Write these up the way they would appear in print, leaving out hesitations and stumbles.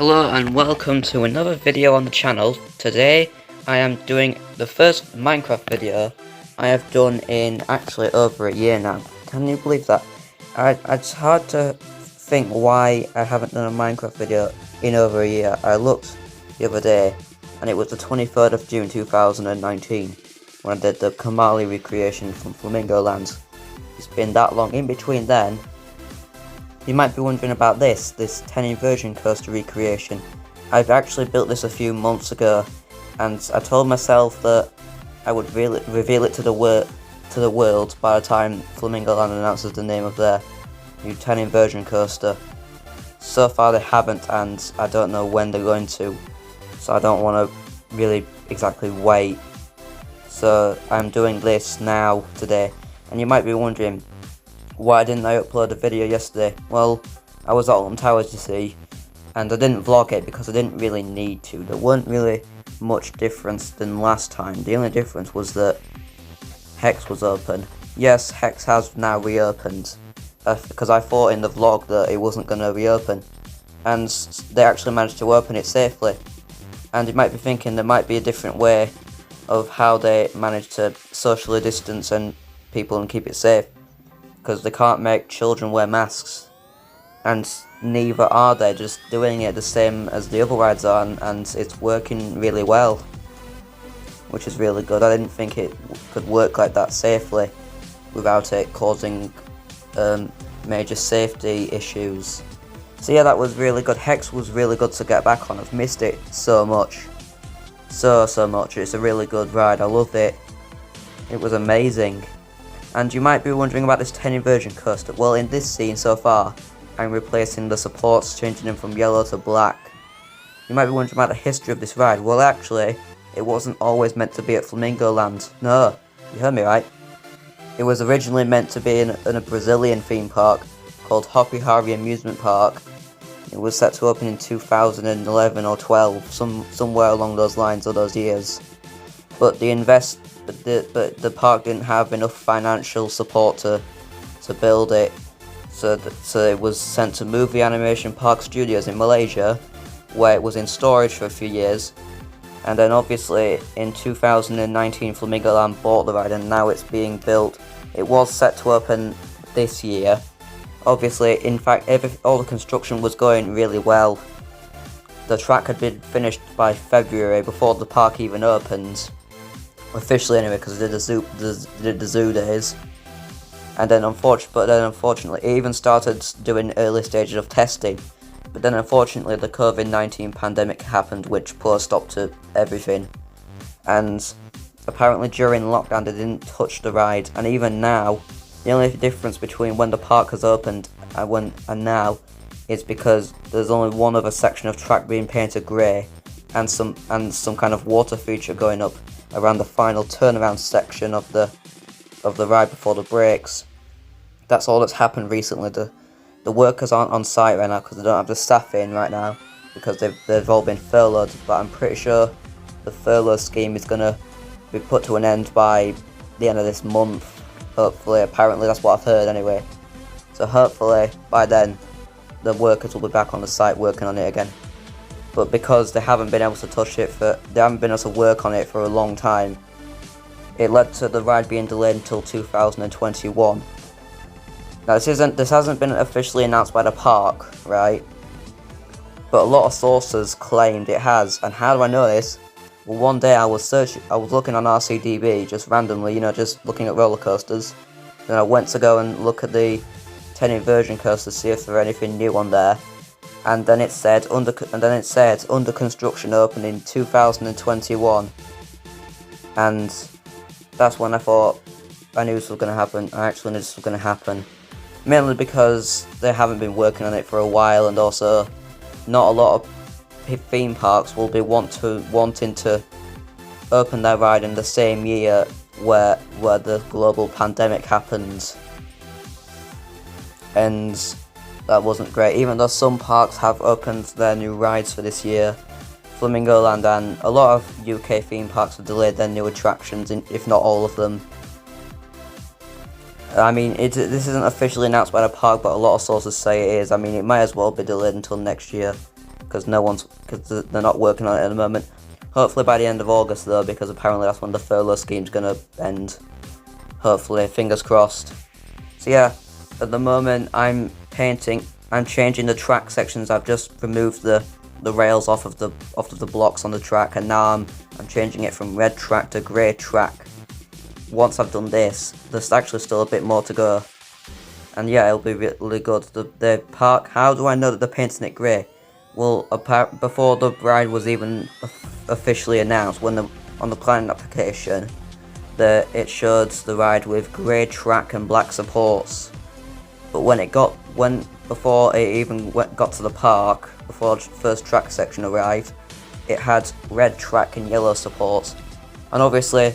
Hello and welcome to another video on the channel. Today I am doing the first Minecraft video I have done in actually over a year now. Can you believe that? It's hard to think why I haven't done a Minecraft video in over a year. I looked the other day and it was the 23rd of June 2019 when I did the Kamali recreation from Flamingo Land. It's been that long. In between then, you might be wondering about this 10 inversion coaster recreation. I've actually built this a few months ago, and I told myself that I would reveal it to the world by the time Flamingo Land announces the name of their new 10 inversion coaster. So far they haven't, and I don't know when they're going to, so I don't want to really exactly wait. So I'm doing this now, today, and you might be wondering, why didn't I upload a video yesterday? Well, I was at Alton Towers, you see, and I didn't vlog it because I didn't really need to. There weren't really much difference than last time. The only difference was that Hex was open. Yes, Hex has now reopened, because I thought in the vlog that it wasn't going to reopen, and they actually managed to open it safely. And you might be thinking there might be a different way of how they managed to socially distance and people and keep it safe, because they can't make children wear masks, and neither are they, just doing it the same as the other rides are, and it's working really well, which is really good. I didn't think it could work like that safely without it causing major safety issues. So yeah, that was really good. Hex was really good to get back on. I've missed it so much, so much. It's a really good ride. I love it. It was amazing. And you might be wondering about this 10 inversion coaster. Well, in this scene so far, I'm replacing the supports, changing them from yellow to black. You might be wondering about the history of this ride. Well, actually, it wasn't always meant to be at Flamingo Land. No, you heard me right. It was originally meant to be in a Brazilian theme park called Hopi Hari Amusement Park. It was set to open in 2011 or 12, somewhere along those lines or those years. But the park didn't have enough financial support to build it, so it was sent to Movie Animation Park Studios in Malaysia, where it was in storage for a few years. And then obviously in 2019 Flamingo Land bought the ride, and now it's being built. It was set to open this year. Obviously, in fact, all the construction was going really well. The track had been finished by February, before the park even opened. Officially anyway, because they did the zoo days. And then unfortunately it even started doing early stages of testing. But then unfortunately the COVID-19 pandemic happened, which put a stop to everything. And apparently during lockdown they didn't touch the ride, and even now the only difference between when the park has opened and now is because there's only one other section of track being painted grey, and some kind of water feature going up around the final turnaround section of the ride before the brakes. That's all that's happened recently. The workers aren't on site right now because they don't have the staff in right now, because they've all been furloughed. But I'm pretty sure the furlough scheme is gonna be put to an end by the end of this month, hopefully. Apparently that's what I've heard anyway. So hopefully by then the workers will be back on the site working on it again. But because they haven't been able to they haven't been able to work on it for a long time, it led to the ride being delayed until 2021. Now this hasn't been officially announced by the park, right? But a lot of sources claimed it has. And how do I know this? Well, one day I was looking on RCDB just randomly, just looking at roller coasters. Then I went to go and look at the 10 inversion coasters, see if there were anything new on there. And then it said under construction, open in 2021, and that's when I thought I knew this was going to happen. I actually knew this was going to happen, mainly because they haven't been working on it for a while, and also not a lot of theme parks will be wanting to open their ride in the same year where the global pandemic happened, and that wasn't great. Even though some parks have opened their new rides for this year, Flamingo Land and a lot of UK theme parks have delayed their new attractions, if not all of them. I mean, this isn't officially announced by the park, but a lot of sources say it is. I mean, it might as well be delayed until next year. because they're not working on it at the moment. Hopefully by the end of August though, because apparently that's when the furlough scheme's gonna end. Hopefully, fingers crossed. So yeah, at the moment I'm changing the track sections. I've just removed the rails off of the blocks on the track, and now I'm changing it from red track to grey track. Once I've done this, there's actually still a bit more to go. And yeah, it'll be really good. The park, how do I know that they're painting it grey? Well, before the ride was even officially announced, on the planning application, it showed the ride with grey track and black supports. But before it even got to the park, before the first track section arrived, it had red track and yellow supports. And obviously,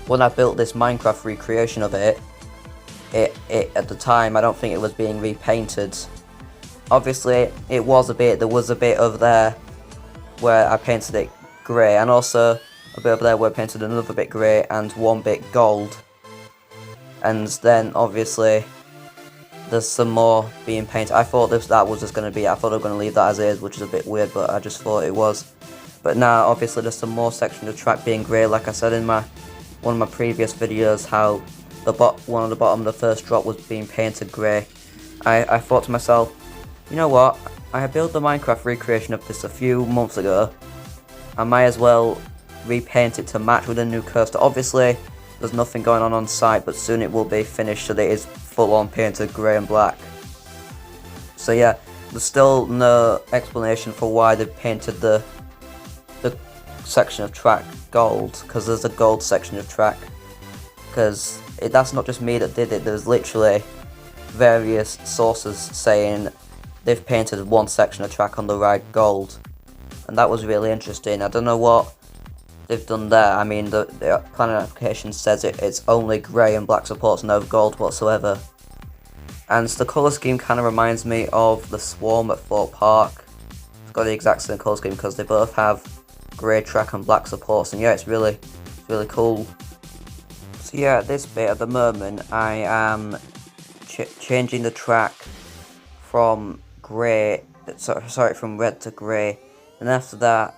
when I built this Minecraft recreation of it at the time, I don't think it was being repainted. Obviously, there was a bit over there where I painted it grey, and also a bit over there where I painted another bit grey and one bit gold. And then obviously there's some more being painted. I thought that was just going to be, I thought I was going to leave that as is, which is a bit weird, but I just thought it was. But now obviously there's some more section of track being grey, like I said in one of my previous videos, how one of the bottom of the first drop was being painted grey. I thought to myself, you know what, I built the Minecraft recreation of this a few months ago, I might as well repaint it to match with a new coaster. Obviously there's nothing going on site, but soon it will be finished so that it is full on painted grey and black. So yeah, there's still no explanation for why they painted the section of track gold, because there's a gold section of track, because that's not just me that did it. There's literally various sources saying they've painted one section of track on the ride gold, and that was really interesting. I don't know what they've done there. I mean, the planning application says it's only grey and black supports, no gold whatsoever. And the colour scheme kind of reminds me of the Swarm at Fort Park. It's got the exact same colour scheme because they both have grey track and black supports, and yeah, it's really cool. So yeah, at this bit at the moment, I am changing the track from from red to grey, and after that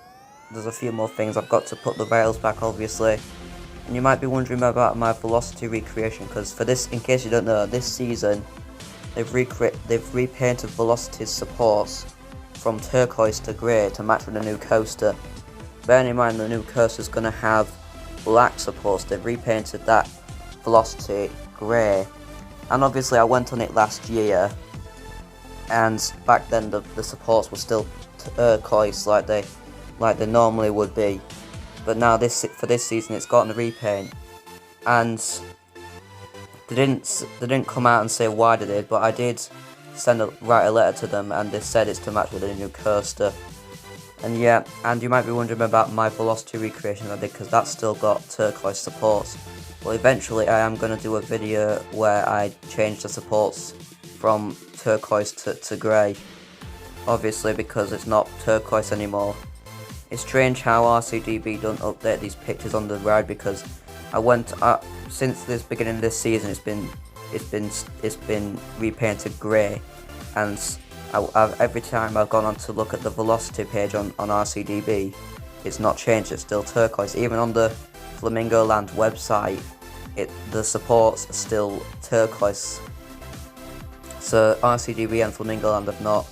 there's a few more things. I've got to put the rails back, obviously, and you might be wondering about my velocity recreation, because for this, in case you don't know, this season they've repainted Velocity's supports from turquoise to grey to match with the new coaster. Bearing in mind the new coaster is going to have black supports, they've repainted that Velocity grey. And obviously I went on it last year, and back then the supports were still turquoise like they normally would be. But now for this season it's gotten a repaint, and they didn't come out and say why they did, but I did write a letter to them, and they said it's to match with the new coaster. And yeah, and you might be wondering about my Velocity recreation I did, because that's still got turquoise supports. Well, eventually I am going to do a video where I change the supports from turquoise to grey, obviously because it's not turquoise anymore. It's strange how RCDB don't update these pictures on the ride, because since this beginning of this season it's been repainted grey, and every time I've gone on to look at the Velocity page on RCDB, it's not changed, it's still turquoise. Even on the Flamingo Land website, the supports are still turquoise. So RCDB and Flamingo Land have not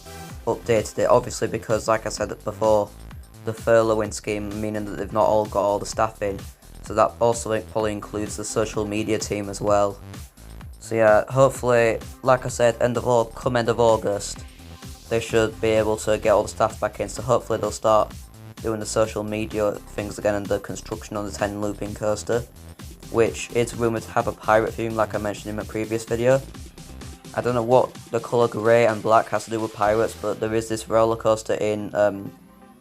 updated it, obviously because, like I said before, the furloughing scheme, meaning that they've not all got all the staff in, so that also probably includes the social media team as well. So yeah, hopefully, like I said, come end of August, they should be able to get all the staff back in, so hopefully they'll start doing the social media things again and the construction on the 10 looping coaster, which is rumoured to have a pirate theme, like I mentioned in my previous video. I don't know what the colour grey and black has to do with pirates, but there is this roller coaster in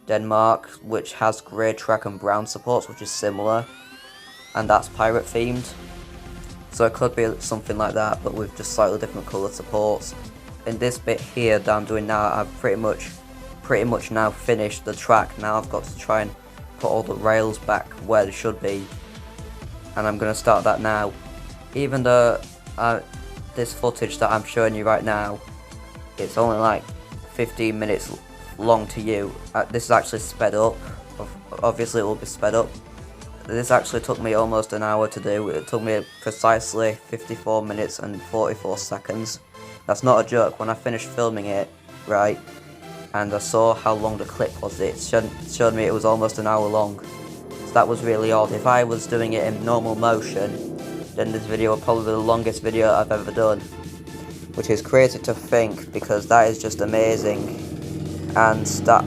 Denmark which has grey track and brown supports, which is similar, and that's pirate themed. So it could be something like that, but with just slightly different coloured supports. In this bit here that I'm doing now, I've pretty much now finished the track. Now I've got to try and put all the rails back where they should be, and I'm going to start that now. Even though this footage that I'm showing you right now, it's only like 15 minutes long to you. This is actually sped up. Obviously it will be sped up. This actually took me almost an hour to do. It took me precisely 54 minutes and 44 seconds. That's not a joke. When I finished filming it, right, and I saw how long the clip was, it showed me it was almost an hour long. So that was really odd. If I was doing it in normal motion, then this video would probably be the longest video I've ever done. Which is crazy to think, because that is just amazing. And that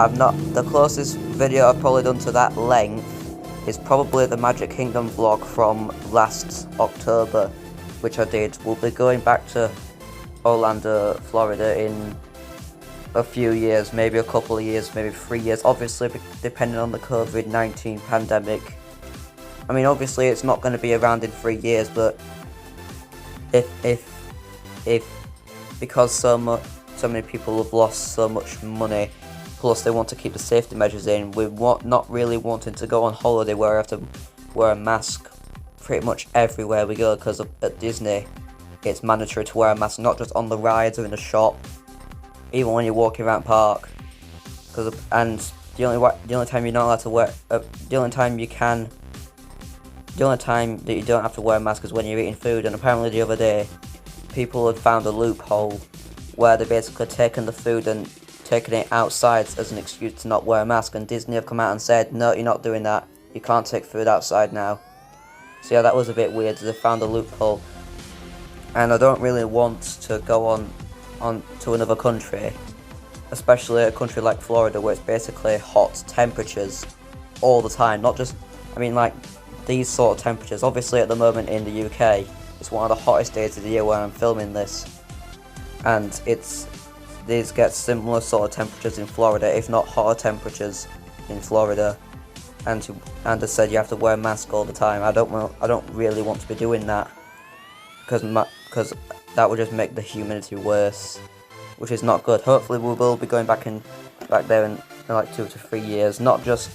the closest video I've probably done to that length is probably the Magic Kingdom vlog from last October, which I did. We'll be going back to Orlando, Florida in a few years, maybe a couple of years, maybe 3 years, obviously depending on the COVID-19 pandemic. I mean, obviously it's not going to be around in 3 years, but if because so many people have lost so much money, plus they want to keep the safety measures in, we're not really wanting to go on holiday where I have to wear a mask pretty much everywhere we go, because at Disney it's mandatory to wear a mask, not just on the rides or in the shop, even when you're walking around park. And the only time you're not allowed to wear, the only time that you don't have to wear a mask is when you're eating food. And apparently the other day, people had found a loophole where they basically taken the food and taken it outside as an excuse to not wear a mask, and Disney have come out and said, no, you're not doing that, you can't take food outside now. So yeah, that was a bit weird. They found a loophole, and I don't really want to go on to another country, especially a country like Florida where it's basically hot temperatures all the time. Not just, I mean, like these sort of temperatures. Obviously at the moment in the UK, it's one of the hottest days of the year where I'm filming this, and these get similar sort of temperatures in Florida, if not hotter temperatures in Florida, and they said you have to wear a mask all the time. I don't really want to be doing that, because that would just make the humidity worse, which is not good. Hopefully we will be going back there in like 2 to 3 years, not just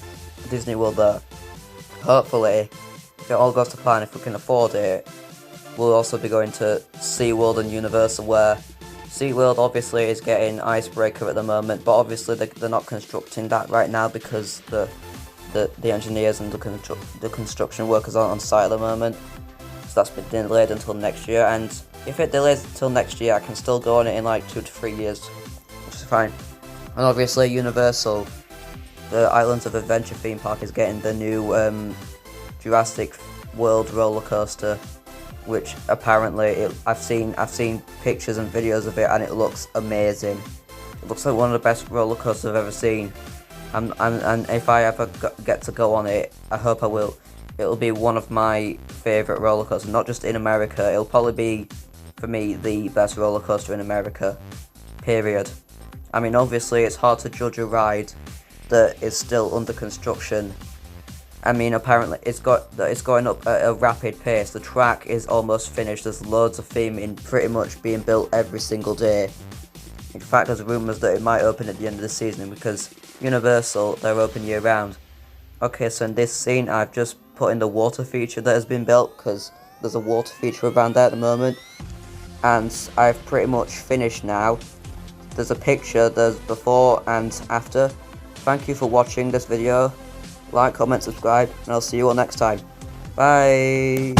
Disney World though. Hopefully, if it all goes to plan, if we can afford it, we'll also be going to SeaWorld and Universal, where SeaWorld obviously is getting icebreaker at the moment, but obviously they're not constructing that right now because the engineers and the construction workers aren't on site at the moment. So that's been delayed until next year, and if it delays until next year, I can still go on it in like 2 to 3 years, which is fine. And obviously Universal, the Islands of Adventure theme park, is getting the new Jurassic World roller coaster, which apparently I've seen pictures and videos of it, and it looks amazing. It looks like one of the best roller coasters I've ever seen. And if I ever get to go on it, I hope I will. It'll be one of my favourite roller coasters, not just in America. It'll probably be, for me, the best roller coaster in America, period. I mean, obviously it's hard to judge a ride that is still under construction. I mean, apparently it's going up at a rapid pace. The track is almost finished. There's loads of theming pretty much being built every single day. In fact, there's rumours that it might open at the end of the season, because Universal, they're open year round. Okay, so in this scene I've just put in the water feature that has been built, because there's a water feature around there at the moment, and I've pretty much finished now. There's a picture, there's before and after. Thank you for watching this video. Like, comment, subscribe, and I'll see you all next time. Bye!